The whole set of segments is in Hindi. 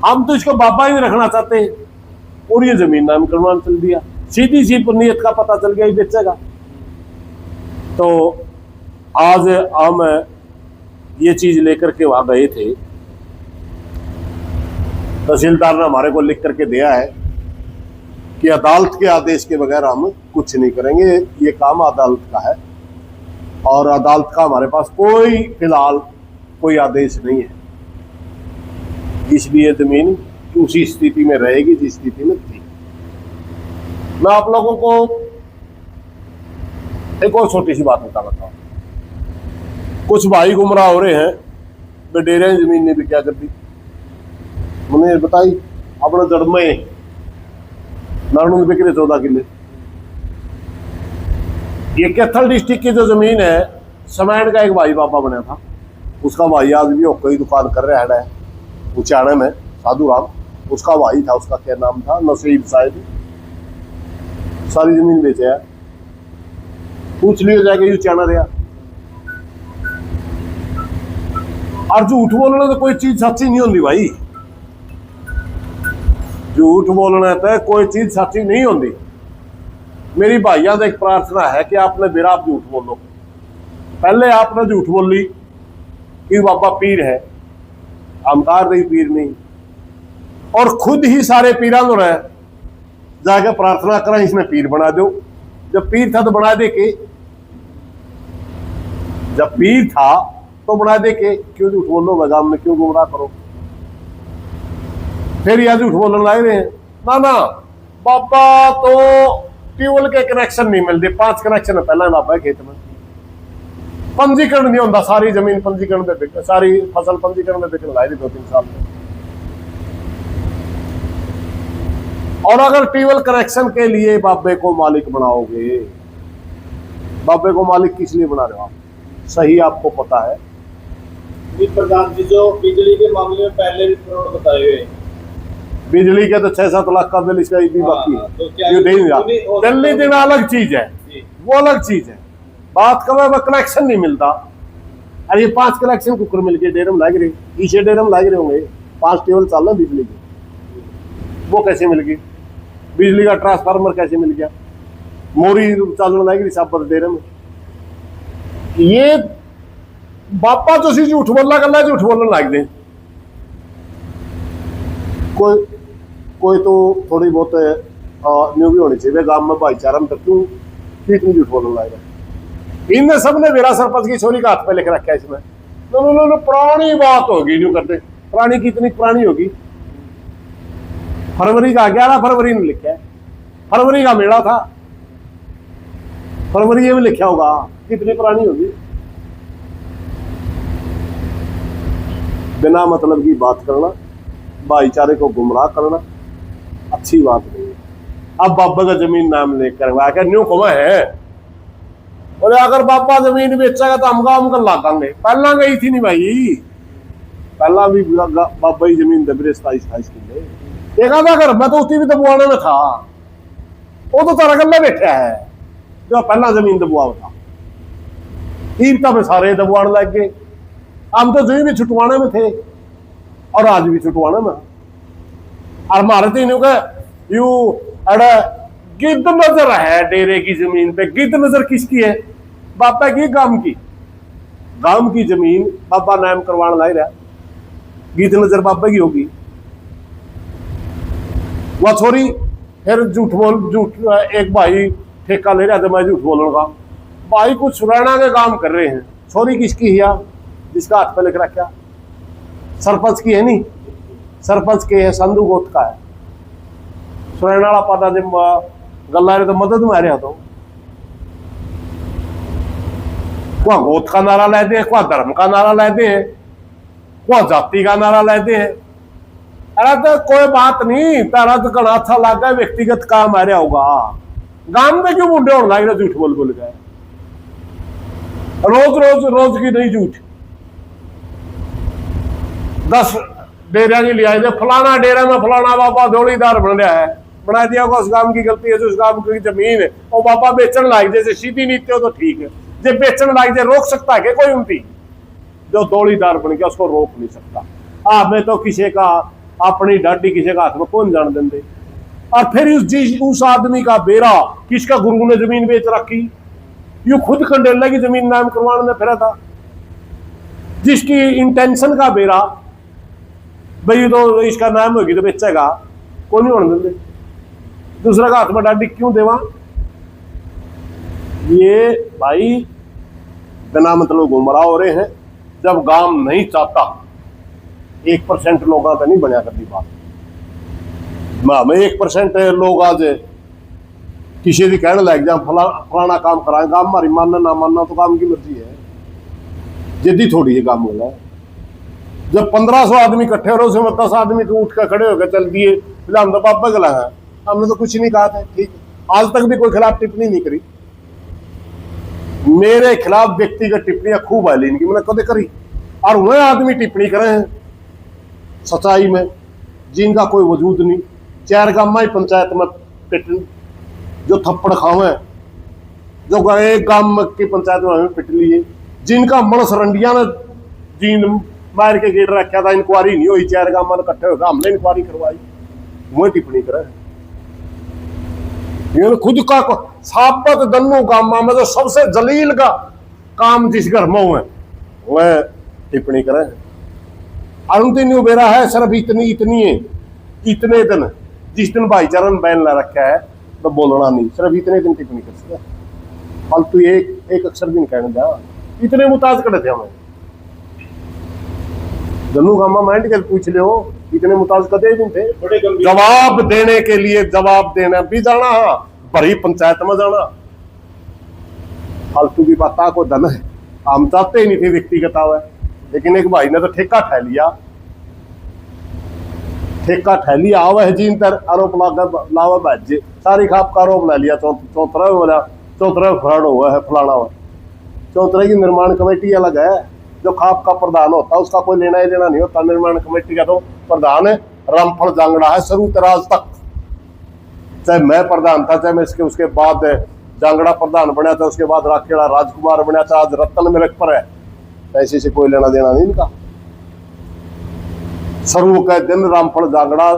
हम तो इसको बाबा ही नहीं रखना चाहते और ये जमीन नाम करवाना चल दिया, सीधी सी पुनीयत का पता चल गया, ही बेचेगा। तो आज हम ये चीज लेकर के वहां गए थे, तहसीलदार ने हमारे को लिख करके दिया है कि अदालत के आदेश के बगैर हम कुछ नहीं करेंगे, ये काम अदालत का है और अदालत का हमारे पास कोई फिलहाल कोई आदेश नहीं है, इसलिए जमीन उसी स्थिति में रहेगी जिस स्थिति में थी। मैं आप लोगों को एक और छोटी सी बात बता रहा हूं। कुछ भाई गुमराह हो रहे हैं, बेडेरे जमीन ने भी क्या कर दी, उन्हें बताई अपने जड़ में नारायण बिक रहे 14 किले। ये कैथल डिस्ट्रिक्ट की जो जमीन है, समैन का एक भाई बाबा बना था, उसका भाई आज भी होकर ही दुकान कर रहा है उचाने में, साधु राम उसका भाई था, उसका क्या नाम था, नसीब साहिब, सारी जमीन बेचे है, पूछ लियो जाके उचाना रहा। और झूठ बोलना तो कोई चीज सच्ची नहीं होती भाई, झूठ बोलना तो कोई चीज सच्ची नहीं होती। मेरी भाइयों से एक प्रार्थना है कि आपने मेरा आप झूठ बोलो। पहले आपने झूठ बोली कि बाबा पीर है, अमकार नहीं पीर नहीं, और खुद ही सारे पीरा तो रहे जाके प्रार्थना करें इसने पीर बना दो। जब पीर था तो बना दे के, जब पीर था तो बना दे के, क्यों झूठ बोलो बगाम में, क्यों गुमराह करो। फिर यह झूठ बोलने लग रहे हैं ना ना बाबा तो ट्यूबवेल के कनेक्शन नहीं मिलते, 5 कनेक्शन है पहला बाबा है खेत में, पंजीकरण नहीं होता, सारी जमीन पंजीकरण पे बिक, सारी फसल पंजीकरण में बिकने लाई 2-3 साल में। और अगर ट्यूबवेल कनेक्शन के लिए बाबे को मालिक बनाओगे, बाबे को मालिक किस लिए बना रहे हो आप, सही आपको पता है। प्रधान जी जो बिजली के मामले में पहले भी फ्रॉड बताए हुए, बिजली के तो 6-7 लाख का बिल इसका भी बाकी है, तो दिल्ली देना अलग चीज है, वो अलग चीज है। बात कब कनेक्शन नहीं मिलता, अरे ये 5 कनेक्शन कुकर मिल के डेरम लाग रहे, पीछे डेरम लाग रहे होंगे, 5 टेबल चल रहा बिजली के, वो कैसे मिल गई, बिजली का ट्रांसफार्मर कैसे मिल गया, मोरी चलने लग रही सब डेरम। ये बापा तो झूठ बोलना गला झूठ बोलने लग दे, कोई तो थोड़ी बहुत न्यू भी होनी चाहिए गांव में भाईचारा में, क्यों इतनी झूठ बोलने लग रहा। इन सब ने मेरा सरपंच की छोरी का हाथ पे लिख रखा है इसमें, नो पुरानी बात होगी, न्यू करते पुरानी कितनी पुरानी होगी, फरवरी का 11 फरवरी ने लिखा है, फरवरी का मेला था, फरवरी में लिखा होगा, कितनी पुरानी होगी। बिना मतलब की बात करना, भाईचारे को गुमराह करना अच्छी बात नहीं है। अब बाबा का जमीन नाम लेकर न्यू कमा है, बोले अगर बाबा जमीन बेचेगा तो हम लागांगे, पहला गई थी नहीं भाई, पहला भी बाबा ही जमीन दबरे 27 किले, एक आधा घर मैं तो उसी भी दबवाने में था, वो तो तारा गला बैठा है जो पहला जमीन दबुआ था, ईमता में सारे दबवाने लग गए। हम तो जो भी छुटवाने में थे और आज भी छुटवाने में, और हमारे तीनों का यू अड़ा गिद्ध नजर है डेरे की जमीन पे। गिद्ध नजर किसकी है, बाबा की, गांव की, गांव की जमीन बाबा नाम करवाने ला रहा, गिद्ध नजर बाबा की होगी। वह छोरी फिर झूठ एक भाई ठेका ले रहा था, मैं झूठ बोलूंगा, भाई कुछ सुराना के काम कर रहे हैं, छोरी किसकी है जिसका हाथ पे लिख रखा, सरपंच की है नहीं, सरपंच के है, संधु गोत का है, सुरैना वाला पता जब गल्ला तो मदद में आ रहा तो वहां गोत का नारा लेते हैं, वहां धर्म का नारा लेते हैं, वहां जाति का नारा लेते हैं। अरे तो कोई बात नहीं, तारा तो घना अच्छा लग गया, व्यक्तिगत काम आ रहा होगा, गांव में क्यों मुंडे होने लग रहे झूठ बोल बोल गए, रोज की नहीं झूठ। 10 डेरा की लिया थे, फलाना डेरा में फलाना बाबा दौड़ीदार बन रहा है, बना दिया होगा, उस गांव की गलती है, जो उस गांव की जमीन है और बाबा बेचन लायक, जैसे सीधी नीति हो तो ठीक है, जब बेचन लायक जे रोक सकता है क्या कोई उनकी, जो दौड़ीदार बन गया उसको रोक नहीं सकता। मैं तो किसी का अपनी डाडी किसी का हाथ में कौन जान देंगे। और फिर उस आदमी का बेरा किसका गुरु ने जमीन बेच रखी, यू खुद कंडेला की जमीन नाम करवाने में फिरा था, जिसकी इंटेंशन का बेरा भाई तो इसका नाम होगी तो बेचेगा, कौन नहीं होने देंगे। दूसरा का हाथ में डाडी क्यों देवा। ये भाई बिना मतलब गुमराह हो रहे हैं। जब गांव नहीं चाहता 1% लोगों का नहीं बना करती बात। हमें 1% लोग आज किसी भी कहने लग जाए फलाना काम कराए, काम हमारी मानना ना मानना तो काम की मर्जी है, जिद्दी थोड़ी है काम होना। जब 1500 आदमी इकट्ठे हो रहे उसमें 10 आदमी तो उठ कर खड़े होकर चल दिए, हम तो पापा गला है, हमने तो कुछ नहीं कहा था, ठीक है। आज तक भी कोई खिलाफ टिप्पणी नहीं करी। मेरे खिलाफ व्यक्तिगत टिप्पणियां खूब आई इनकी, मैंने कदे करी। और वह आदमी टिप्पणी करे हैं सच्चाई में जिनका कोई वजूद नहीं। 4 गांव ही पंचायत में पिट जो थप्पड़ खावे, जो एक गांव की पंचायत में हमें पिट लिए, जिनका मन सरंडिया ने जीन मार के गेट रखा था, इंक्वायरी नहीं हुई, 4 गांव में इकट्ठे होगा, हमने इंक्वायरी करवाई, वह टिप्पणी करे। खुद का सापत दन्नू गांव में जो सबसे जलील का काम जिस घर में हुए वह टिप्पणी करे। अंतिम उबेरा है सिर्फ इतनी है, इतने दिन जिस दिन भाईचारा ने बैन ला रखा है तो बोलना नहीं, सिर्फ इतने दिन टिप्पणी कर सकते। फालतू एक अक्षर भी नहीं कहने दिया, इतने मुताज करे थे हमें। दन्नू गामा माइंड के पूछ ले हो, इतने मुताज कदे भी थे। जवाब देने के लिए जवाब देना भी जाना, भरी पंचायत में जाना, फालतू की बात को धन है। हम चाहते ही नहीं थे व्यक्तिगत आवे, लेकिन एक भाई ने तो ठेका ठह लिया, आवा है जिन तर आरोप लावा भाजे सारी खाप का आरोप ला लिया। चौथरा फ्रॉड हुआ है फलाना हुआ। चौथरे की निर्माण कमेटी अलग है, जो खाप का प्रधान होता है उसका कोई लेना ही देना नहीं होता। निर्माण कमेटी का तो प्रधान है रामफल जांगड़ा है शुरू से आज तक, चाहे मैं प्रधान था, चाहे मैं उसके बाद जांगड़ा प्रधान बना था, उसके बाद राखेड़ा राजकुमार बना था, आज रत्न मेरठ पर है। ऐसे से कोई लेना देना नहीं इनका। शुरू के दिन रामफल जांगड़ा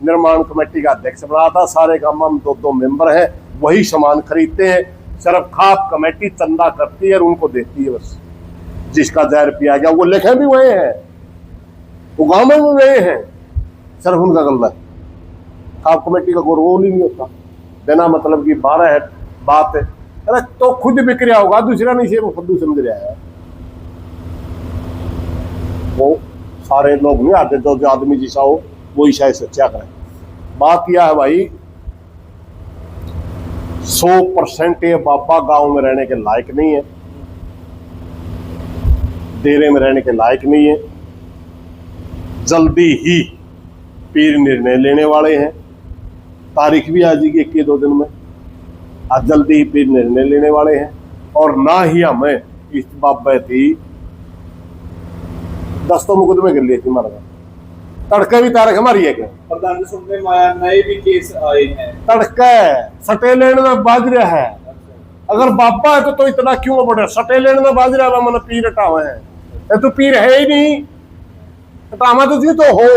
निर्माण कमेटी का अध्यक्ष बना था। सारे गांव में 2-2 मेंबर है, वही सामान खरीदते हैं, सिर्फ खाप कमेटी चंदा करती है और उनको देती है बस। जिसका जहर पिया गया वो लेखे भी वही है, वो गांव में भी वही है, सिर्फ उनका गल्ला है। खाप कमेटी का कोई रोल ही नहीं होता, बिना मतलब की 12 है बात है। अरे तो खुद बिक्रिया होगा, दूसरा नहीं से वो फद्दू समझ रहा है। वो सारे लोग नहीं आते, जो आदमी जिसा हो वो शायद सच्चा करे। बात यह है भाई 100% ये बाबा गांव में रहने के लायक नहीं है, डेरे में रहने के लायक नहीं है। जल्दी ही पीर निर्णय लेने वाले हैं, तारीख भी आ जाएगी 1-2 दिन में। आज जल्दी ही पीर निर्णय लेने वाले हैं, और ना ही हमें इस बाबा थी 10 तो मुकदमे कर लिए थी हमारा तड़के भी तारीख हमारी है। प्रधान सुनने में नए भी केस आए हैं, तड़के सटे लेने में बाज रहा है। अगर बाबा है तो इतना क्यों बढ़े, सटे लेने में बाज रहा है, मैंने पीर हटावे हैं। ये तो पीर है ही नहीं, हटावा तो जी तो हो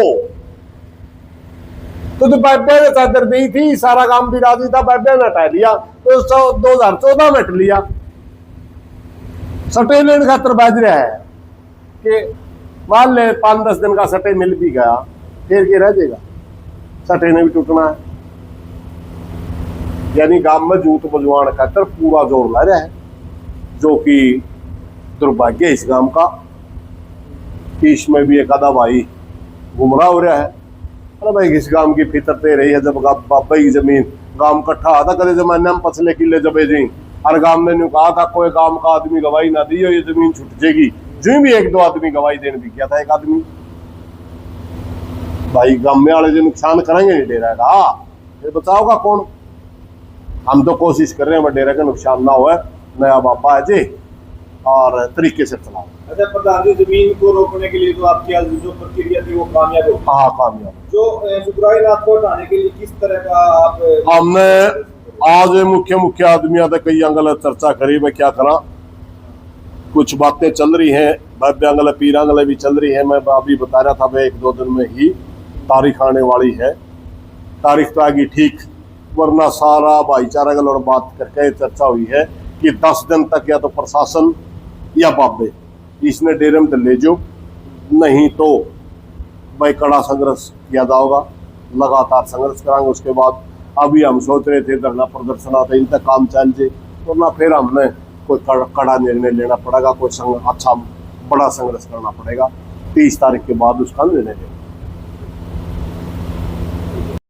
तो बाबा ने चादर दी थी, सारा काम भी राजी था, बाबा ने हटा लिया तो 2014 में हट लिया। सटे लेने खातर बाज रहा है कि मान ले 5-10 दिन का सटे मिल भी गया, फिर के रह जाएगा, सटे ने भी टूटना है। यानी गांव में जूत बजवान खातर पूरा जोर ला रहा है, जो कि दुर्भाग्य है इस गांव का। इसमें भी एक आधा भाई गुमराह हो रहा है। अरे भाई इस गांव की फितरते रही है, जब बाबा की जमीन गांव कट्ठा आता करे जमाने में पसले किले जबे जी, हर गांव ने कहा था कोई गांव का आदमी गवाही ना दी ये जमीन छुट जाएगी। जो भी 1-2 आदमी गवाही देने भी किया था, एक आदमी भाई गांव में वाले जो नुकसान करेंगे नहीं डेरा का, ये बचाओगा कौन। हम तो कोशिश कर रहे हैं डेरा का नुकसान ना हो, नया बाबा है जी और तरीके से चलाओ। अच्छा प्रधान जी, जमीन को रोकने के लिए तो आपकी आज जो प्रक्रिया थी वो कामयाब हो? हाँ कामयाब। जो सुखराई नाथ को हटाने के लिए किस तरह का आप हमने आज मुख्य आदमी आते कई अंगल चर्चा करी, मैं क्या करा, कुछ बातें चल रही हैं, बाबे अंगल पीर अंगल भी चल रही है। मैं अभी बता रहा था मैं 1-2 दिन में ही तारीख आने वाली है, तारीख तो आएगी ठीक, वरना सारा भाईचारा का लोग बात करके चर्चा हुई है कि 10 दिन तक या तो प्रशासन या बाबे इसने डेरे में ले जो, नहीं तो भाई कड़ा संघर्ष किया जाएगा, लगातार संघर्ष कराएंगे। उसके बाद अभी हम सोच रहे थे धरना प्रदर्शन आता इन तक काम चल जाए, वरना फिर हमने कोई कड़ा निर्णय लेना पड़ेगा, कोई अच्छा बड़ा संघर्ष करना पड़ेगा। 30 तारीख के बाद उसका निर्णय लेंगे।